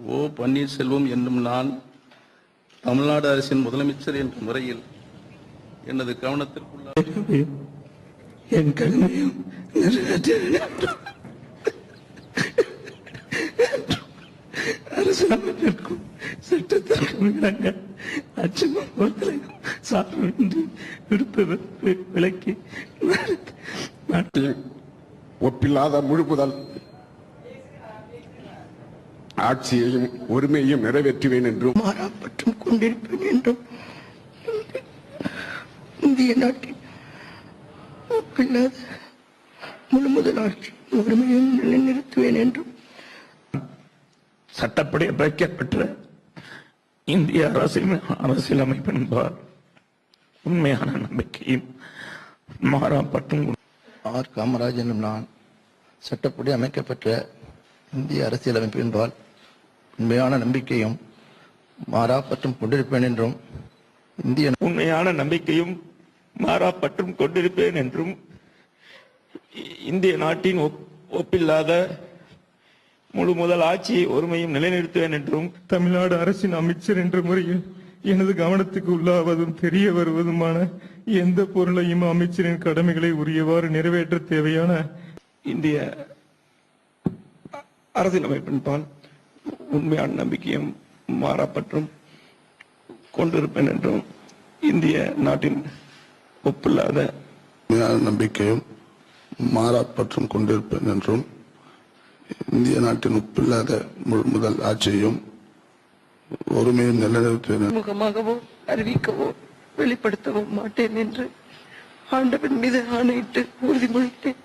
ஓ. பன்னீர்செல்வம் என்னும் நான் தமிழ்நாடு அரசின் முதலமைச்சர் என்ற முறையில் எனது கவனத்திற்குள்ள என் கடமையும் அரசாங்கத்திற்கும் சட்டத்திற்கும் இணங்க அச்சமும் பொறுத்தலையும் சார்பின்றி விடுப்பவர் விலக்கி ஒப்பில்லாத முழுப்புதல் ஆட்சியையும் ஒருமையையும் நிறைவேற்றுவேன் என்றும் மாறாப்பற்றும் கொண்டிருப்பேன் என்றும் இந்திய நாட்டின் ஒப்பில்லாத முழு முதலாட்சி ஒருமையும் நிலைநிறுத்துவேன் என்றும் சட்டப்படி அமைக்கப்பெற்ற இந்திய அரசியலமைப்பின்பால் உண்மையான நம்பிக்கையும் மாறாப்பற்றும் ஆர். காமராஜ் என்னும் நான் சட்டப்படி அமைக்கப்பெற்ற இந்திய அரசியலமைப்பின்பால் உண்மையான நம்பிக்கையும் மாறாப்பற்றும் கொண்டிருப்பேன் என்றும் உண்மையான நம்பிக்கையும் மாறாப்பற்றும் கொண்டிருப்பேன் என்றும் இந்திய நாட்டின் ஒப்பில்லாத முழு முதல் ஆட்சியை ஒருமையும் நிலைநிறுத்துவேன் என்றும் தமிழ்நாடு அரசின் அமைச்சர் என்ற முறையில் எனது கவனத்துக்கு உள்ளாவதும் தெரிய வருவதுமான எந்த பொருளையும் அமைச்சரின் கடமைகளை உரியவாறு நிறைவேற்ற தேவையான இந்திய அரசியலமைப்பின்பால் உண்மையான நம்பிக்கையும் மாறாப்பற்றும் கொண்டிருப்பேன் என்றும் இந்திய நாட்டின் ஒப்பில்லாத நம்பிக்கையும் மாறாப்பற்றும் கொண்டிருப்பேன் என்றும் இந்திய நாட்டின் ஒப்பில்லாத முதல் ஆட்சியையும் ஒருமையும் நிலைநிறுத்துவேன் முகமாகவோ அறிவிக்கவோ வெளிப்படுத்தவோ மாட்டேன் என்று ஆண்டவன் மீது ஆணையிட்டு உறுதிமொழித்தேன்.